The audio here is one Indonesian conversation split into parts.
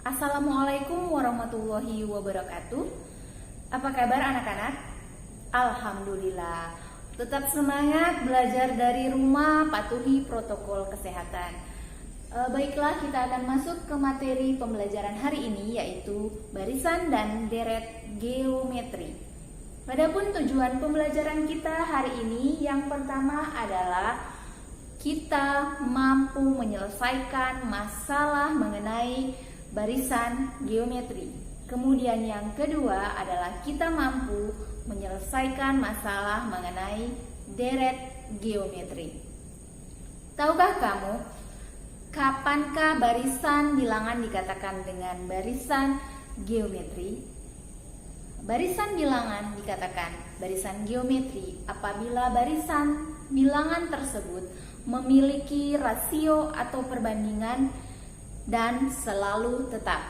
Assalamualaikum warahmatullahi wabarakatuh. Apa kabar anak-anak? Alhamdulillah. Tetap semangat belajar dari rumah, patuhi protokol kesehatan. Baiklah, kita akan masuk ke materi pembelajaran hari ini, yaitu barisan dan deret geometri. Adapun tujuan pembelajaran kita hari ini, yang pertama adalah kita mampu menyelesaikan masalah mengenai barisan geometri. Kemudian yang kedua adalah kita mampu menyelesaikan masalah mengenai deret geometri. Tahukah kamu, kapankah barisan bilangan dikatakan dengan barisan geometri? Barisan bilangan dikatakan barisan geometri apabila barisan bilangan tersebut memiliki rasio atau perbandingan dan selalu tetap.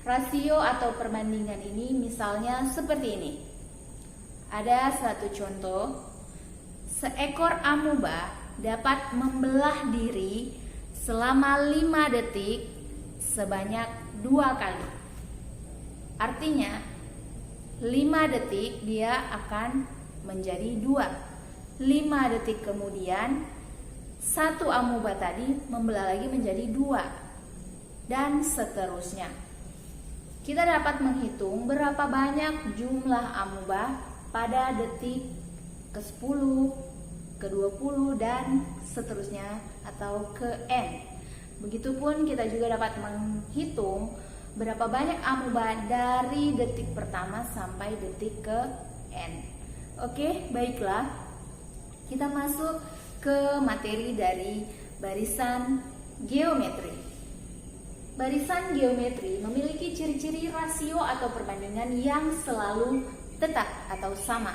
Rasio atau perbandingan ini misalnya seperti ini. Ada satu contoh, seekor amuba dapat membelah diri selama 5 detik sebanyak 2 kali. Artinya 5 detik dia akan menjadi 2. 5 detik kemudian satu amuba tadi membelah lagi menjadi 2 dan seterusnya. Kita dapat menghitung berapa banyak jumlah amuba pada detik ke-10, ke-20 dan seterusnya atau ke N. Begitupun kita juga dapat menghitung berapa banyak amuba dari detik pertama sampai detik ke N. Oke, baiklah. Kita masuk ke materi dari barisan geometri. Barisan geometri memiliki ciri-ciri rasio atau perbandingan yang selalu tetap atau sama.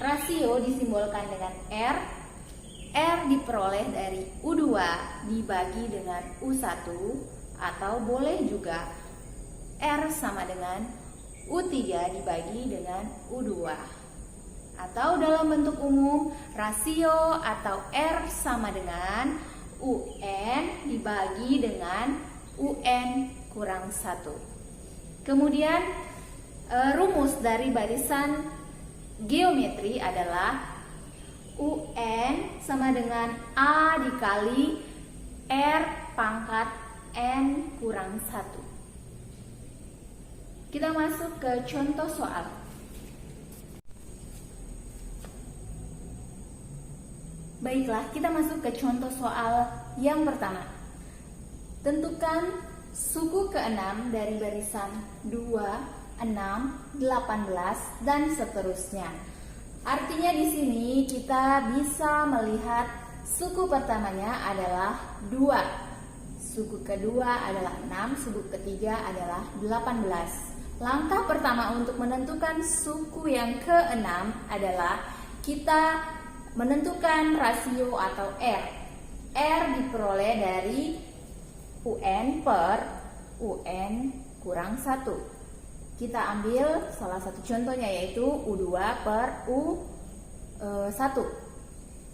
Rasio disimbolkan dengan R. R diperoleh dari U2 dibagi dengan U1 atau boleh juga R sama dengan U3 dibagi dengan U2. Atau dalam bentuk umum, rasio atau R sama dengan UN dibagi dengan UN kurang 1. Kemudian rumus dari barisan geometri adalah UN sama dengan A dikali R pangkat N kurang 1. Kita masuk ke contoh soal. Baiklah, kita masuk ke contoh soal yang pertama. Tentukan suku ke-6 dari barisan 2, 6, 18 dan seterusnya. Artinya di sini kita bisa melihat suku pertamanya adalah 2. Suku kedua adalah 6, suku ketiga adalah 18. Langkah pertama untuk menentukan suku yang ke-6 adalah kita menentukan rasio atau R. R diperoleh dari UN per UN kurang 1. Kita ambil salah satu contohnya yaitu U2 per U1.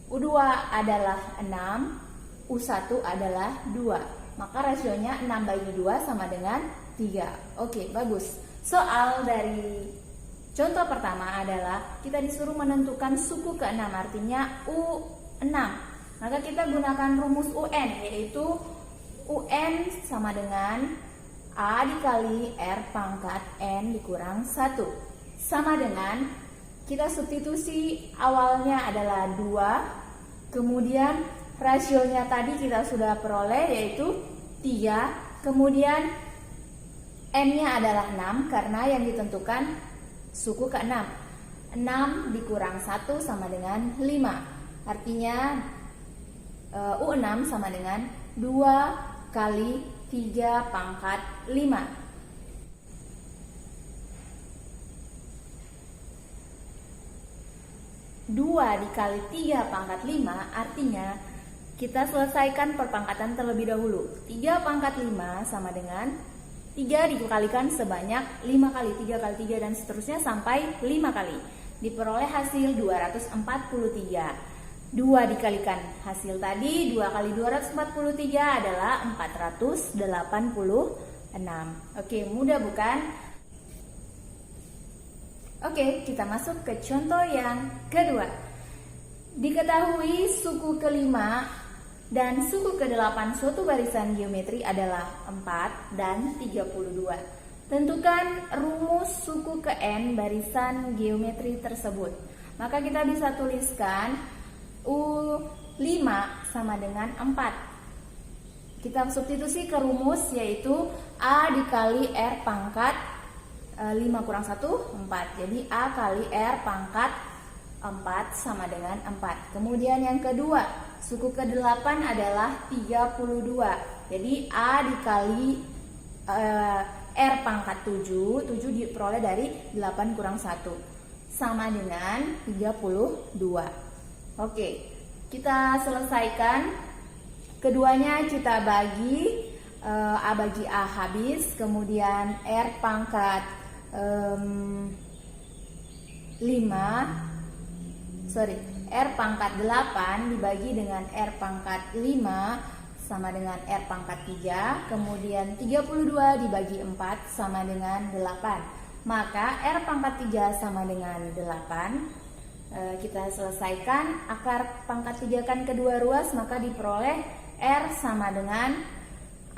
U2 adalah 6, U1 adalah 2. Maka rasionya 6/2 sama dengan 3. Oke, bagus. Soal dari contoh pertama adalah kita disuruh menentukan suku ke-6, artinya U6. Maka kita gunakan rumus UN, yaitu UN sama dengan A dikali R pangkat N dikurang 1. Sama dengan kita substitusi awalnya adalah 2, kemudian rasionya tadi kita sudah peroleh yaitu 3, kemudian N-nya adalah 6 karena yang ditentukan suku ke-6. 6 dikurang 1 sama dengan 5. Artinya U6 sama dengan 2 kali 3 pangkat 5. Dua dikali 3 pangkat 5 artinya kita selesaikan perpangkatan terlebih dahulu. 3 pangkat 5 sama dengan 3 dikalikan sebanyak 5 kali, 3 kali 3 dan seterusnya sampai 5 kali. Diperoleh hasil 243. 2 dikalikan hasil tadi, 2 kali 243 adalah 486. Oke, mudah bukan? Oke, kita masuk ke contoh yang kedua. Diketahui suku kelima dan suku ke-8 suatu barisan geometri adalah 4 dan 32. Tentukan rumus suku ke-n barisan geometri tersebut. Maka kita bisa tuliskan U5 sama dengan 4. Kita substitusi ke rumus yaitu A dikali R pangkat 5 kurang 1, 4. Jadi A kali R pangkat 4 sama dengan 4. Kemudian yang kedua, suku ke-8 adalah 32. Jadi A dikali R pangkat 7 diperoleh dari 8 kurang 1 sama dengan 32. Oke, kita selesaikan. Keduanya kita bagi, A bagi A habis, kemudian R pangkat 8 dibagi dengan R pangkat 5 sama dengan R pangkat 3, kemudian 32 dibagi 4 sama dengan 8. Maka R pangkat 3 sama dengan 8. Kita selesaikan, akar pangkat 3 kan kedua ruas, maka diperoleh R sama dengan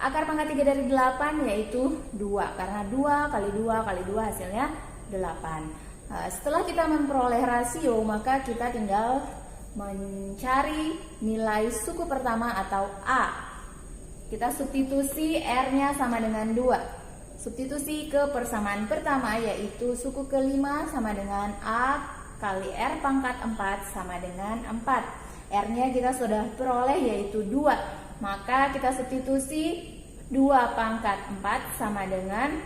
akar pangkat 3 dari 8 yaitu 2, karena 2 kali 2 kali 2 hasilnya 8. Setelah kita memperoleh rasio, maka kita tinggal mencari nilai suku pertama atau A. Kita substitusi R-nya sama dengan 2. Substitusi ke persamaan pertama yaitu suku ke-5 sama dengan A kali R pangkat 4 sama dengan 4. R-nya kita sudah peroleh yaitu 2. Maka kita substitusi 2 pangkat 4 sama dengan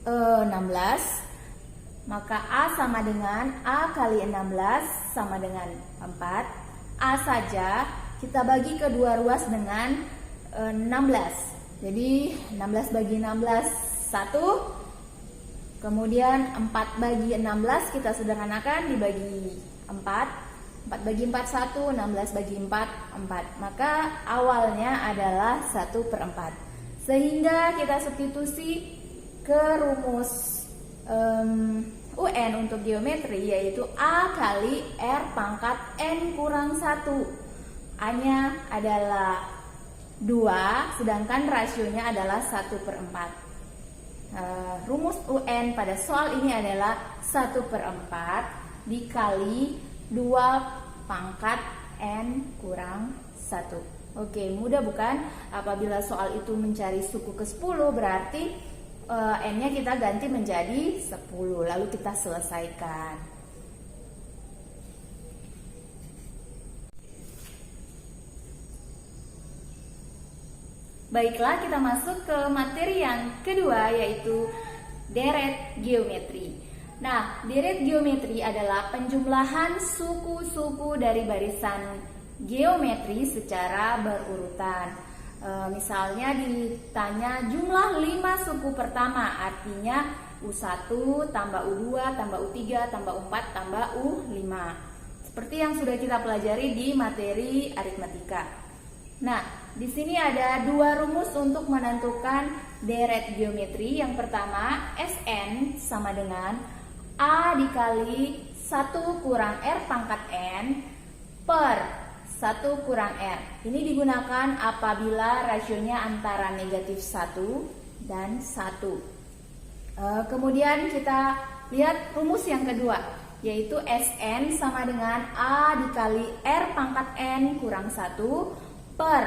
16. Maka A sama dengan A kali 16 sama dengan 4. A saja kita bagi kedua ruas dengan 16. Jadi 16 bagi 16 1. Kemudian 4 bagi 16 kita sederhanakan dibagi 4. 4 bagi 4 1, 16 bagi 4 4. Maka awalnya adalah 1/4. Sehingga kita substitusi ke rumus UN untuk geometri yaitu A kali R pangkat N kurang 1. A-nya adalah 2, sedangkan rasionya adalah 1/4. Rumus UN pada soal ini adalah 1/4 dikali 2 pangkat N kurang 1. Oke, mudah bukan? Apabila soal itu mencari suku ke-10 berarti N-nya kita ganti menjadi 10, lalu kita selesaikan. Baiklah, kita masuk ke materi yang kedua yaitu deret geometri. Nah, deret geometri adalah penjumlahan suku-suku dari barisan geometri secara berurutan. Misalnya ditanya jumlah 5 suku pertama, artinya U1 tambah U2 tambah U3 tambah U4 tambah U5. Seperti yang sudah kita pelajari di materi aritmatika. Nah, di sini ada 2 rumus untuk menentukan deret geometri. Yang pertama, Sn sama dengan A dikali 1 kurang R pangkat N per 1 kurang R. Ini digunakan apabila rasionya antara negatif 1 dan 1. Kemudian kita lihat rumus yang kedua, yaitu Sn sama dengan A dikali R pangkat N kurang 1 per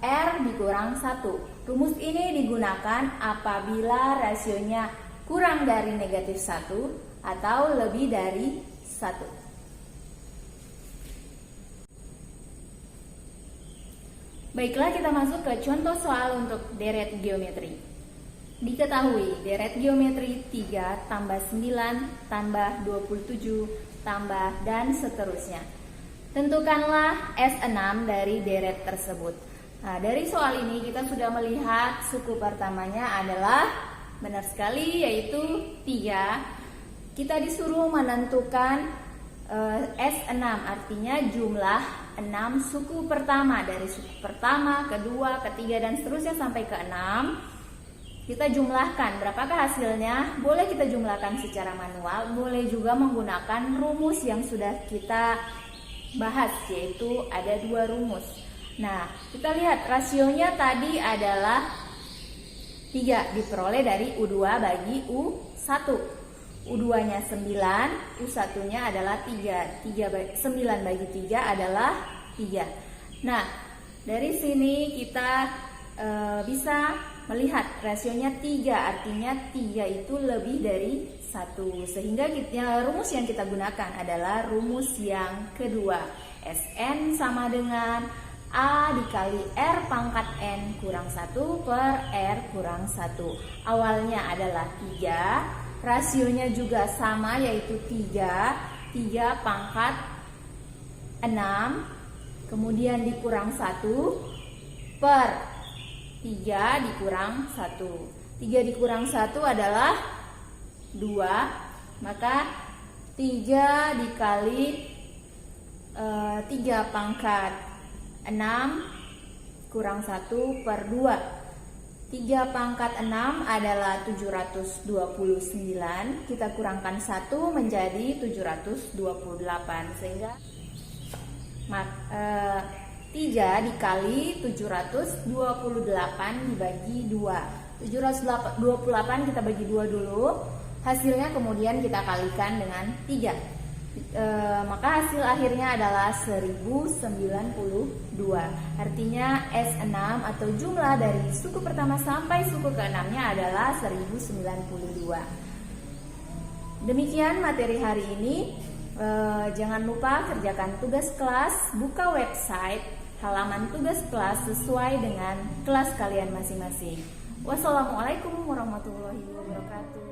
R dikurang 1. Rumus ini digunakan apabila rasionya kurang dari negatif 1 atau lebih dari 1. Baiklah, kita masuk ke contoh soal untuk deret geometri. Diketahui deret geometri 3 tambah 9 tambah 27 tambah dan seterusnya. Tentukanlah S6 dari deret tersebut. Nah, dari soal ini kita sudah melihat suku pertamanya adalah benar sekali yaitu 3. Kita disuruh menentukan S6, artinya jumlah 6 suku pertama. Dari suku pertama, kedua, ketiga, dan seterusnya sampai ke 6. Kita jumlahkan. Berapakah hasilnya? Boleh kita jumlahkan secara manual, boleh juga menggunakan rumus yang sudah kita bahas, yaitu ada 2 rumus. Nah, kita lihat rasionya tadi adalah 3, diperoleh dari U2 bagi U1. U2-nya 9, U1-nya adalah 3. 9 bagi 3 adalah 3. Nah, dari sini kita bisa melihat rasionya 3, artinya 3 itu lebih dari 1. Sehingga rumus yang kita gunakan adalah rumus yang kedua. Sn sama dengan A dikali R pangkat N kurang 1 per R kurang 1. Awalnya adalah 3. Rasionya juga sama, yaitu 3 pangkat 6, kemudian dikurang 1 per 3 dikurang 1. 3 dikurang 1 adalah 2, maka 3 dikali 3 pangkat 6 kurang 1 per 2. 3 pangkat 6 adalah 729. Kita kurangkan 1 menjadi 728. Sehingga 3 dikali 728 dibagi 2. 728 kita bagi 2 dulu. Hasilnya kemudian kita kalikan dengan 3. Maka hasil akhirnya adalah 1092. Artinya S6 atau jumlah dari suku pertama sampai suku ke-6-nya adalah 1092. Demikian materi hari ini. Jangan lupa kerjakan tugas kelas, buka website, halaman tugas kelas sesuai dengan kelas kalian masing-masing. Wassalamualaikum warahmatullahi wabarakatuh.